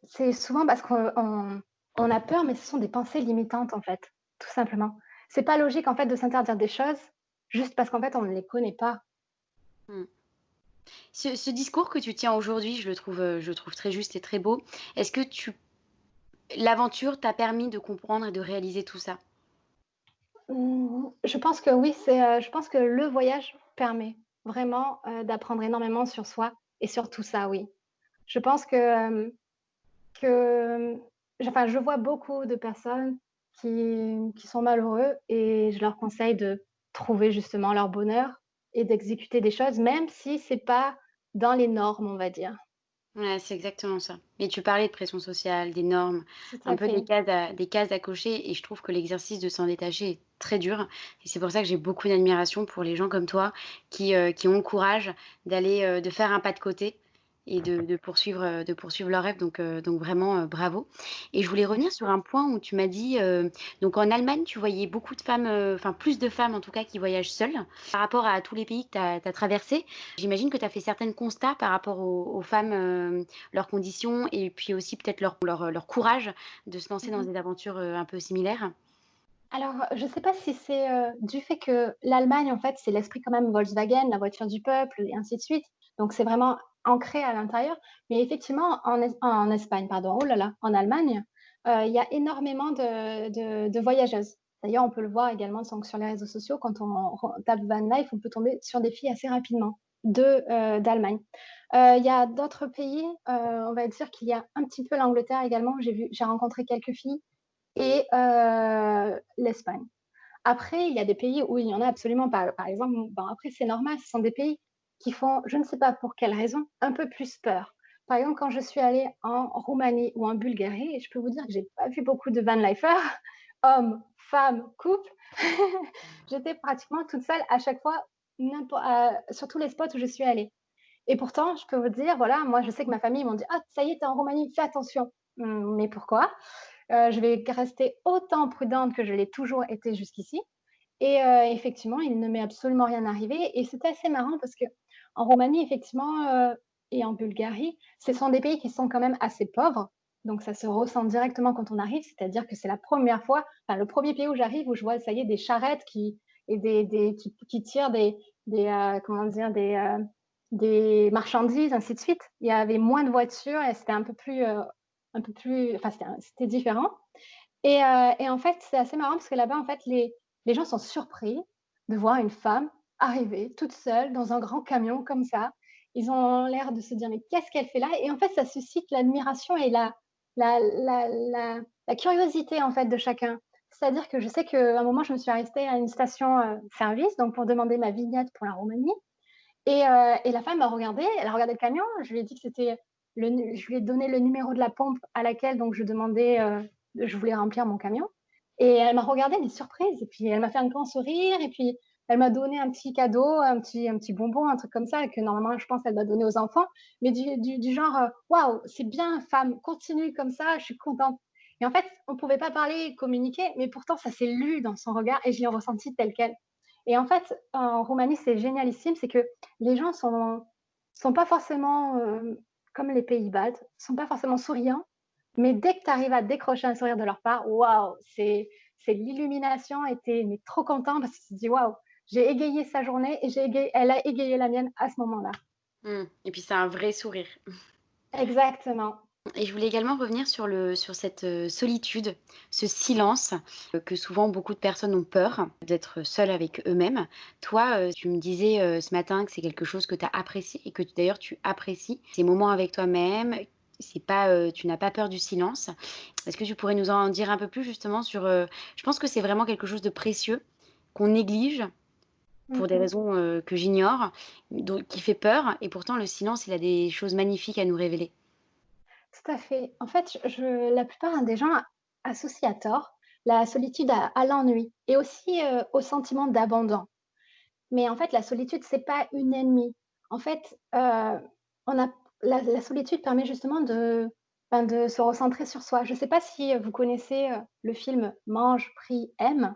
c'est souvent parce qu'on a peur, mais ce sont des pensées limitantes, en fait, tout simplement. C'est pas logique, en fait, de s'interdire des choses juste parce qu'en fait, on ne les connaît pas. Mmh. Ce discours que tu tiens aujourd'hui, je le trouve très juste et très beau. Est-ce que tu l'aventure t'a permis de comprendre et de réaliser tout ça? Je pense que oui, je pense que le voyage permet vraiment, d'apprendre énormément sur soi et sur tout ça, oui. Je pense que, je vois beaucoup de personnes qui sont malheureux et je leur conseille de trouver justement leur bonheur et d'exécuter des choses, même si c'est pas dans les normes, on va dire. Ouais, c'est exactement ça. Et tu parlais de pression sociale, des normes, Tout un à peu fait. des cases à cocher et je trouve que l'exercice de s'en détacher est très dur et c'est pour ça que j'ai beaucoup d'admiration pour les gens comme toi qui ont le courage d'aller, de faire un pas de côté et de poursuivre leurs rêves donc vraiment, bravo et je voulais revenir sur un point où tu m'as dit, donc en Allemagne, tu voyais beaucoup de femmes, enfin plus de femmes en tout cas qui voyagent seules. Par rapport à tous les pays que tu as traversés, j'imagine que tu as fait certains constats par rapport aux femmes, leurs conditions et puis aussi peut-être leur courage de se lancer dans Mmh. des aventures, un peu similaires? Alors, je sais pas si c'est, du fait que l'Allemagne, en fait, c'est l'esprit quand même Volkswagen, la voiture du peuple et ainsi de suite. Donc c'est vraiment ancré à l'intérieur. Mais effectivement, en Espagne, pardon, oh là là, en Allemagne, il y a énormément de voyageuses. D'ailleurs, on peut le voir également sur les réseaux sociaux, quand on tape van life, on peut tomber sur des filles assez rapidement d'Allemagne. Il y a d'autres pays, on va dire qu'il y a un petit peu l'Angleterre également. J'ai rencontré quelques filles et l'Espagne. Après, il y a des pays où il y en a absolument pas. Par exemple, après c'est normal, ce sont des pays qui font, je ne sais pas pour quelle raison, un peu plus peur. Par exemple, quand je suis allée en Roumanie ou en Bulgarie, je peux vous dire que j'ai pas vu beaucoup de van lifers, hommes, femmes, couples. J'étais pratiquement toute seule à chaque fois, sur tous les spots où je suis allée. Et pourtant, je peux vous dire, voilà, moi je sais que ma famille m'ont dit: «Ah ça y est, tu es en Roumanie, fais attention». Mais pourquoi? Je vais rester autant prudente que je l'ai toujours été jusqu'ici et effectivement, il ne m'est absolument rien arrivé et c'était assez marrant parce qu'en Roumanie, effectivement, et en Bulgarie, ce sont des pays qui sont quand même assez pauvres, donc ça se ressent directement quand on arrive. C'est-à-dire que c'est la première fois, enfin le premier pays où j'arrive où je vois, ça y est, des charrettes qui tirent comment dire? Des marchandises, ainsi de suite. Il y avait moins de voitures et c'était un peu plus enfin, c'était différent et en fait, c'est assez marrant parce que là-bas, en fait, les gens sont surpris de voir une femme arriver toute seule dans un grand camion comme ça. Ils ont l'air de se dire: «Mais qu'est-ce qu'elle fait là?» Et en fait, ça suscite l'admiration et la curiosité, en fait, de chacun. C'est-à-dire que je sais qu'à un moment, je me suis arrêtée à une station, service, donc pour demander ma vignette pour la Roumanie et la femme m'a regardée, elle a regardé le camion, je lui ai dit que c'était je lui ai donné le numéro de la pompe à laquelle donc je voulais remplir mon camion et elle m'a regardée, mais surprise et puis elle m'a fait un grand sourire et puis elle m'a donné un petit cadeau, un petit bonbon, un truc comme ça que normalement je pense elle doit donner aux enfants, mais du genre, «Waouh, c'est bien femme, continue comme ça, je suis contente» et en fait, on pouvait pas parler, communiquer, mais pourtant ça s'est lu dans son regard et je l'ai ressenti tel quel et en fait, en Roumanie, c'est génialissime, c'est que les gens sont pas forcément, comme les pays baltes, sont pas forcément souriants, Mais dès que tu arrives à décrocher un sourire de leur part, waouh, c'est l'illumination et tu mais trop content parce que tu te dis: «Waouh, j'ai égayé sa journée et j'ai égayé elle a égayé la mienne à ce moment-là». Mmh et puis c'est un vrai sourire. Exactement. Et je voulais également revenir sur cette, solitude, ce silence, que souvent beaucoup de personnes ont peur d'être seules avec eux-mêmes. Toi, tu me disais, ce matin que c'est quelque chose que tu as apprécié et que d'ailleurs tu apprécies, ces moments avec toi-même, c'est pas, tu n'as pas peur du silence. Est-ce que tu pourrais nous en dire un peu plus justement sur, je pense que c'est vraiment quelque chose de précieux qu'on néglige pour des Mmh. raisons, que j'ignore, donc qui fait peur et pourtant le silence, il a des choses magnifiques à nous révéler. Tout à fait. En fait, je la plupart, hein, des gens associent à tort la solitude à l'ennui et aussi, au sentiment d'abandon. Mais en fait, la solitude, c'est pas une ennemie. En fait, on a la solitude permet justement de se recentrer sur soi. Je ne sais pas si, vous connaissez, le film Mange, prie, aime,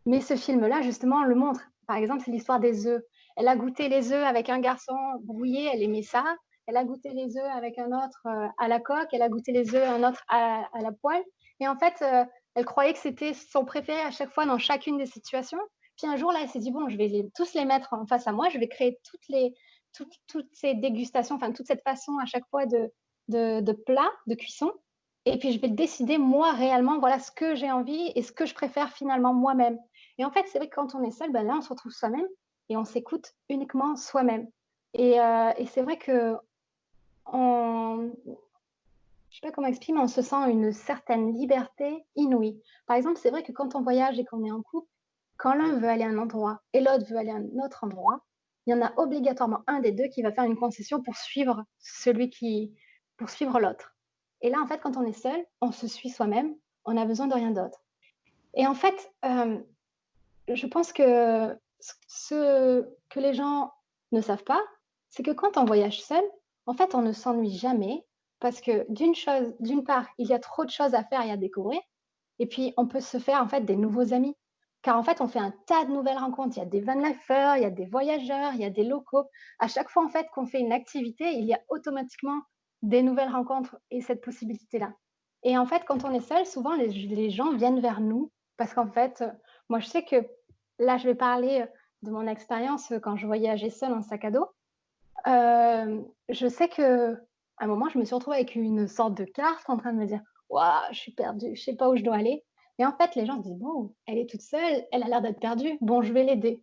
mais ce film-là, justement, le montre. Par exemple, c'est l'histoire des œufs. Elle a goûté les œufs avec un garçon brouillé, elle aimait ça. Elle a goûté les œufs avec un autre, à la coque. Elle a goûté les œufs, un autre à la poêle et en fait, elle croyait que c'était son préféré à chaque fois dans chacune des situations. Puis un jour, là, elle s'est dit: «Bon, je vais tous les mettre en face à moi. Je vais créer toutes ces dégustations, enfin, toute cette façon à chaque fois de plats, de cuisson et puis je vais décider moi réellement, voilà, ce que j'ai envie et ce que je préfère finalement moi-même». Et en fait, c'est vrai que quand on est seul, ben là, on se retrouve soi-même et on s'écoute uniquement soi-même. Et c'est vrai qu'on je sais pas comment exprimer, on se sent une certaine liberté inouïe. Par exemple, c'est vrai que quand on voyage et qu'on est en couple, quand l'un veut aller à un endroit et l'autre veut aller à un autre endroit, il y en a obligatoirement un des 2 qui va faire une concession pour suivre l'autre. Et là, en fait, quand on est seul, on se suit soi-même, on a besoin de rien d'autre. Et en fait, je pense que ce que les gens ne savent pas, c'est que quand on voyage seul, en fait, on ne s'ennuie jamais parce que d'une part, il y a trop de choses à faire et à découvrir et puis on peut se faire, en fait, des nouveaux amis. Car en fait, on fait un tas de nouvelles rencontres. Il y a des van lifers, il y a des voyageurs, il y a des locaux. À chaque fois, en fait, qu'on fait une activité, il y a automatiquement des nouvelles rencontres et cette possibilité-là. Et en fait, quand on est seul, souvent les gens viennent vers nous parce qu'en fait, moi je sais que là, je vais parler, de mon expérience, quand je voyageais seule en sac à dos. Je sais qu'à un moment, je me suis retrouvée avec une sorte de carte en train de me dire: «Waouh, je suis perdue, je sais pas où je dois aller» et en fait, les gens se disent: «Bon, elle est toute seule, elle a l'air d'être perdue, bon, je vais l'aider»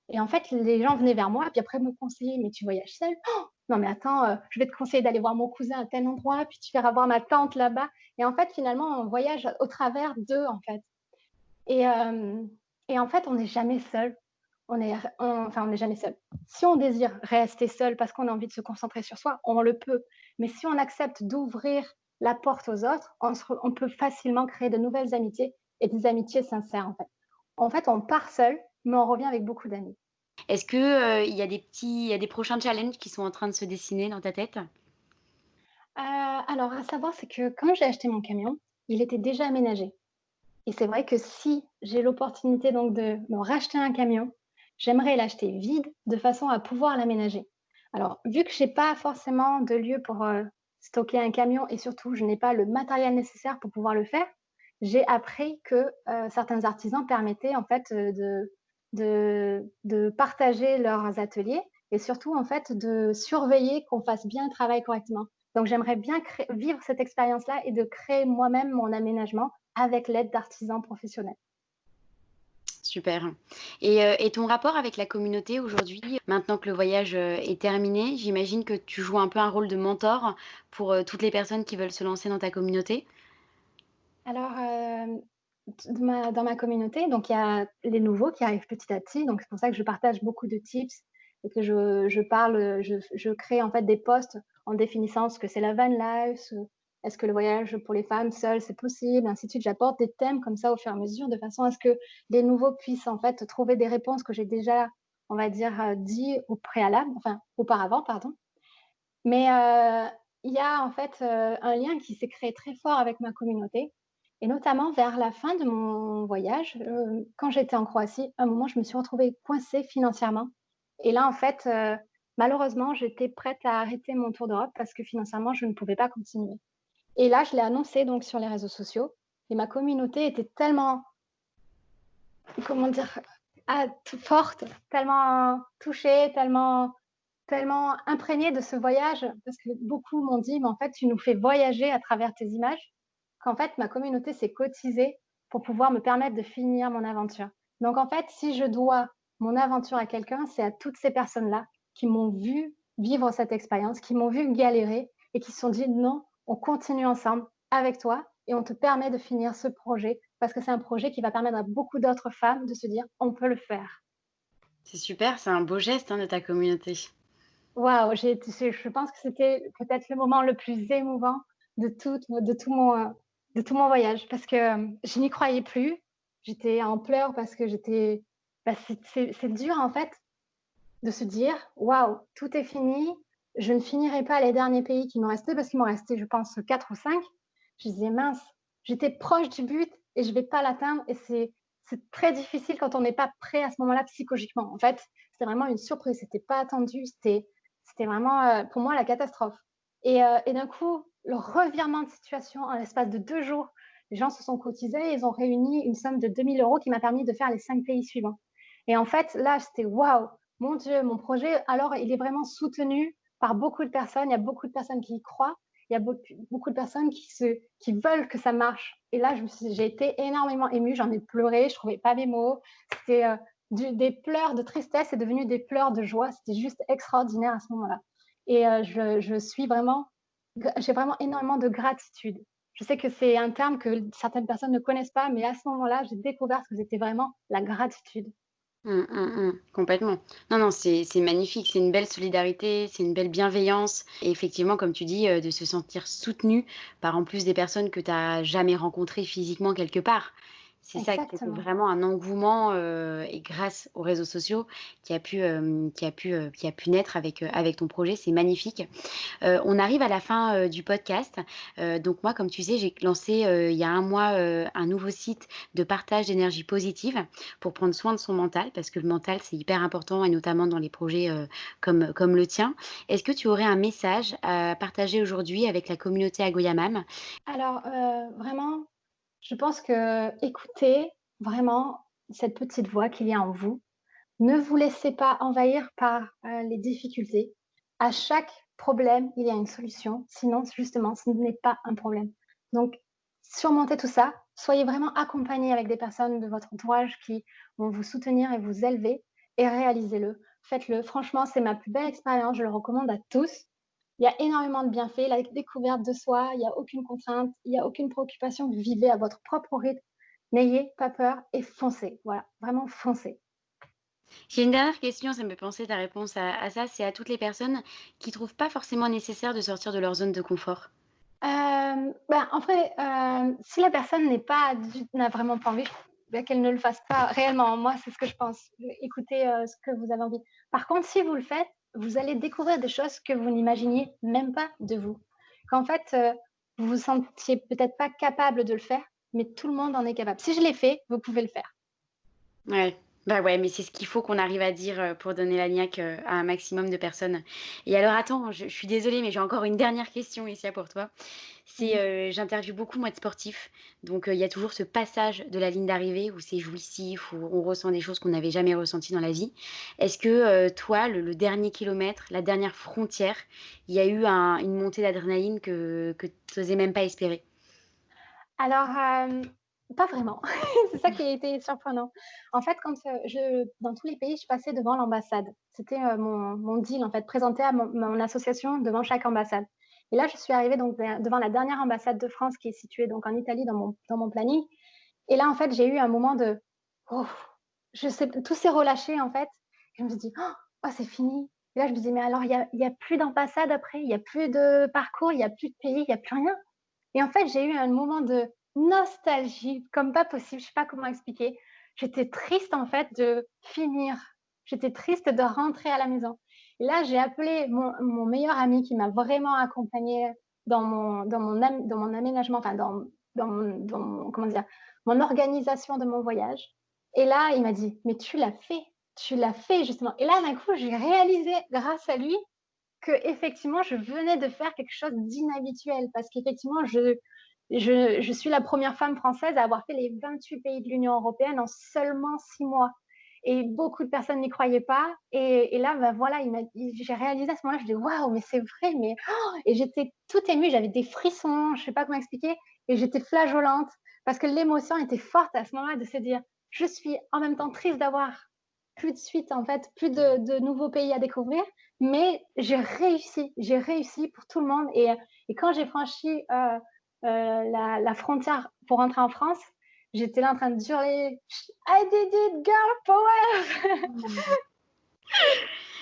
et en fait, les gens venaient vers moi puis après me conseiller: «Mais tu voyages seule? Oh, non mais attends, je vais te conseiller d'aller voir mon cousin à tel endroit, puis tu verras voir ma tante là-bas» et en fait, finalement, on voyage au travers d'eux, en fait et hem et en fait, on n'est jamais seul. On n'est jamais seul. Si on désire rester seul parce qu'on a envie de se concentrer sur soi, on le peut. Mais si on accepte d'ouvrir la porte aux autres, on peut facilement créer de nouvelles amitiés et des amitiés sincères, en fait. En fait, on part seul, mais on revient avec beaucoup d'amis. Est-ce que, il y a des prochains challenges qui sont en train de se dessiner dans ta tête? Alors à savoir, c'est que quand j'ai acheté mon camion, il était déjà aménagé. Et c'est vrai que si j'ai l'opportunité donc de me racheter un camion, j'aimerais l'acheter vide de façon à pouvoir l'aménager. Alors, vu que j'ai pas forcément de lieu pour, stocker un camion et surtout je n'ai pas le matériel nécessaire pour pouvoir le faire, j'ai appris que, certains artisans permettaient en fait, de partager leurs ateliers et surtout en fait de surveiller qu'on fasse bien le travail correctement. Donc j'aimerais bien vivre cette expérience-là et de créer moi-même mon aménagement avec l'aide d'artisans professionnels. Super et ton rapport avec la communauté aujourd'hui, maintenant que le voyage, est terminé, j'imagine que tu joues un peu un rôle de mentor pour, toutes les personnes qui veulent se lancer dans ta communauté? Alors, dans ma communauté, donc il y a les nouveaux qui arrivent petit à petit, donc c'est pour ça que je partage beaucoup de tips et que je parle, je crée en fait des posts en définissant ce que c'est la van life, est-ce que le voyage pour les femmes seules, c'est possible, ainsi de suite. J'apporte des thèmes comme ça au fur et à mesure de façon à ce que les nouveaux puissent en fait trouver des réponses que j'ai déjà, on va dire, dit au préalable, enfin auparavant, pardon. Mais, il y a en fait, un lien qui s'est créé très fort avec ma communauté et notamment vers la fin de mon voyage, quand j'étais en Croatie, à un moment, je me suis retrouvée coincée financièrement et là, en fait, malheureusement, j'étais prête à arrêter mon tour d'Europe parce que financièrement, je ne pouvais pas continuer Et là, je l'ai annoncé donc sur les réseaux sociaux et ma communauté était tellement, comment dire? Forte, tellement touchée, tellement imprégnée de ce voyage parce que beaucoup m'ont dit: «Mais en fait, tu nous fais voyager à travers tes images», qu'en fait, ma communauté s'est cotisée pour pouvoir me permettre de finir mon aventure. Donc en fait, si je dois mon aventure à quelqu'un, c'est à toutes ces personnes-là qui m'ont vu vivre cette expérience, qui m'ont vu galérer et qui se sont dit: «Non, on continue ensemble avec toi et on te permet de finir ce projet parce que c'est un projet qui va permettre à beaucoup d'autres femmes de se dire: "On peut le faire"». C'est super, c'est un beau geste, hein, de ta communauté. Waouh, je pense que c'était peut-être le moment le plus émouvant de tout mon voyage parce que, je n'y croyais plus. J'étais en pleurs parce que c'est dur en fait de se dire: «Waouh, tout est fini, je ne finirai pas les derniers pays qui me restaient», parce qu'il m'en restait je pense 4 ou 5. Je disais: «Mince, j'étais proche du but et je vais pas l'atteindre», et c'est très difficile quand on n'est pas prêt à ce moment-là psychologiquement. En fait, c'était vraiment une surprise, c'était pas attendu, c'était vraiment, pour moi la catastrophe, et d'un coup, le revirement de situation en l'espace de 2 jours, les gens se sont cotisés et ils ont réuni une somme de 2 000 € qui m'a permis de faire les 5 pays suivants, et en fait, là, c'était: «Waouh, mon Dieu, mon projet, alors il est vraiment soutenu par beaucoup de personnes. Il y a beaucoup de personnes qui y croient. Il y a beaucoup de personnes qui veulent que ça marche». Et là, j'ai été énormément émue. J'en ai pleuré. Je trouvais pas mes mots. C'était des pleurs de tristesse, c'est devenu des pleurs de joie. C'était juste extraordinaire à ce moment-là. Et je suis vraiment, j'ai vraiment énormément de gratitude. Je sais que c'est un terme que certaines personnes ne connaissent pas, mais à ce moment-là, j'ai découvert ce que c'était vraiment la gratitude. Complètement. Non, non, c'est magnifique, c'est une belle solidarité, c'est une belle bienveillance et effectivement, comme tu dis, de se sentir soutenu par, en plus, des personnes que tu as jamais rencontrées physiquement quelque part. C'est ça qui était Exactement. vraiment un engouement, et grâce aux réseaux sociaux qui a pu naître avec ton projet, c'est magnifique. On arrive à la fin, du podcast. Donc moi, comme tu sais, j'ai lancé, il y a un mois, un nouveau site de partage d'énergie positive pour prendre soin de son mental, parce que le mental, c'est hyper important et notamment dans les projets, comme le tien. Est-ce que tu aurais un message à partager aujourd'hui avec la communauté Agoyamam? Alors, vraiment, je pense que écoutez vraiment cette petite voix qu'il y a en vous. Ne vous laissez pas envahir par, les difficultés. À chaque problème, il y a une solution, sinon justement ce n'est pas un problème. Donc surmontez tout ça, soyez vraiment accompagnés avec des personnes de votre entourage qui vont vous soutenir et vous élever, et réalisez-le. Faites-le. Franchement, c'est ma plus belle expérience, je le recommande à tous. Il y a énormément de bienfaits, la découverte de soi, il y a aucune contrainte, il y a aucune préoccupation, vous vivez à votre propre rythme. N'ayez pas peur et foncez, voilà, vraiment foncez. J'ai une dernière question, ça me fait penser ta réponse à ça, c'est à toutes les personnes qui trouvent pas forcément nécessaire de sortir de leur zone de confort. En vrai, si la personne n'a vraiment pas envie, qu'elle ne le fasse pas réellement. Moi, c'est ce que je pense. Écoutez, ce que vous avez envie. Par contre, si vous le faites, vous allez découvrir des choses que vous n'imaginiez même pas de vous. Qu'en fait, vous vous sentiez peut-être pas capable de le faire, mais tout le monde en est capable. Si je l'ai fait, vous pouvez le faire. Ouais, bah, ouais, mais c'est ce qu'il faut qu'on arrive à dire, pour donner la niaque, à un maximum de personnes. Et alors attends, je suis désolée, mais j'ai encore une dernière question, Isia, pour toi. Mmh. J'interviewe beaucoup moi de sportifs, donc il y a toujours ce passage de la ligne d'arrivée où c'est jouissif, où on ressent des choses qu'on n'avait jamais ressenties dans la vie. Est-ce que, toi, le dernier kilomètre, la dernière frontière, il y a eu une montée d'adrénaline que tu osais même pas espérer? Alors, pas vraiment. C'est ça qui a été surprenant. En fait, quand, dans tous les pays, je passais devant l'ambassade. C'était, mon deal, en fait, présenter à mon association devant chaque ambassade. Et là, je suis arrivée donc devant la dernière ambassade de France qui est située donc en Italie dans mon planning. Et là, en fait, j'ai eu un moment de: «Oh!» Je sais, tout s'est relâché, en fait. Je me suis dit: «Oh, oh, c'est fini». Et là, je me dis: «Mais alors, il y a plus d'ambassade après? Il y a plus de parcours? Il y a plus de pays? Il y a plus rien?» Et en fait, j'ai eu un moment de nostalgie comme pas possible, je sais pas comment expliquer. J'étais triste en fait de finir. J'étais triste de rentrer à la maison. Et là, j'ai appelé mon meilleur ami qui m'a vraiment accompagnée dans mon aménagement, enfin comment dire? Mon organisation de mon voyage. Et là, il m'a dit: «Mais tu l'as fait justement». Et là, d'un coup, j'ai réalisé grâce à lui qu'effectivement, je venais de faire quelque chose d'inhabituel parce qu'effectivement, je suis la première femme française à avoir fait les 28 pays de l'Union européenne en seulement 6 mois et beaucoup de personnes n'y croyaient pas et là, bah, voilà, j'ai réalisé à ce moment-là, je dis: «Waouh, mais c'est vrai, mais» et j'étais toute émue, j'avais des frissons, je sais pas comment expliquer et j'étais flageolante parce que l'émotion était forte à ce moment-là de se dire: «Je suis en même temps triste d'avoir plus de suite en fait, plus de nouveaux pays à découvrir, mais j'ai réussi pour tout le monde et quand j'ai franchi, la frontière pour rentrer en France, j'étais là en train de hurler: «I did it girl power!»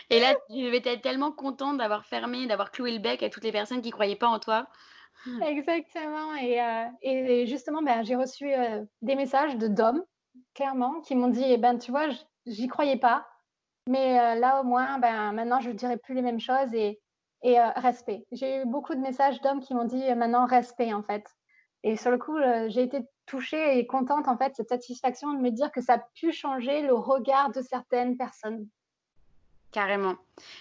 Et là, tu devais être tellement contente d'avoir cloué le bec à toutes les personnes qui croyaient pas en toi. Exactement et justement, ben, j'ai reçu, des messages d'hommes, clairement, qui m'ont dit: «Eh ben, tu vois, j'y croyais pas, mais là, au moins, ben, maintenant, je dirai plus les mêmes choses et respect». J'ai eu beaucoup de messages d'hommes qui m'ont dit, maintenant: «Respect», en fait et sur le coup, j'ai été touchée et contente, en fait, cette satisfaction de me dire que ça a pu changer le regard de certaines personnes. Carrément.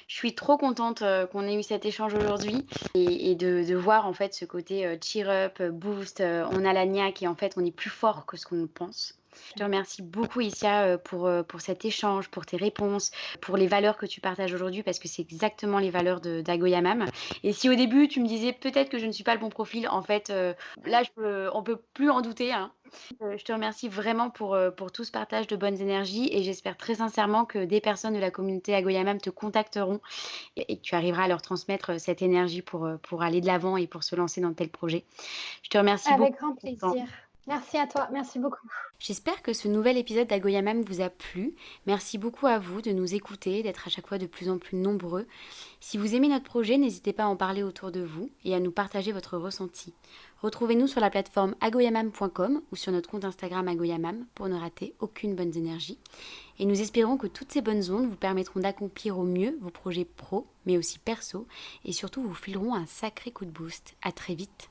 Je suis trop contente, qu'on ait eu cet échange aujourd'hui et de voir en fait ce côté, cheer up, boost, on a la niaque et en fait on est plus fort que ce qu'on pense. Je te remercie beaucoup Isia, pour cet échange, pour tes réponses, pour les valeurs que tu partages aujourd'hui parce que c'est exactement les valeurs de d'Agoyamam et si au début tu me disais: «Peut-être que je ne suis pas le bon profil», en fait, là on peut plus en douter, hein. Je te remercie vraiment pour tout ce partage de bonnes énergies et j'espère très sincèrement que des personnes de la communauté Agoyamam te contacteront et que tu arriveras à leur transmettre, cette énergie pour aller de l'avant et pour se lancer dans de tels projets. Je te remercie beaucoup Avec grand pour ton temps. plaisir. Merci à toi, merci beaucoup. J'espère que ce nouvel épisode d'Agoyamam vous a plu. Merci beaucoup à vous de nous écouter, d'être à chaque fois de plus en plus nombreux. Si vous aimez notre projet, n'hésitez pas à en parler autour de vous et à nous partager votre ressenti. Retrouvez-nous sur la plateforme agoyamam.com ou sur notre compte Instagram agoyamam pour ne rater aucune bonne énergie. Et nous espérons que toutes ces bonnes ondes vous permettront d'accomplir au mieux vos projets pro, mais aussi perso, et surtout vous fileront un sacré coup de boost. À très vite.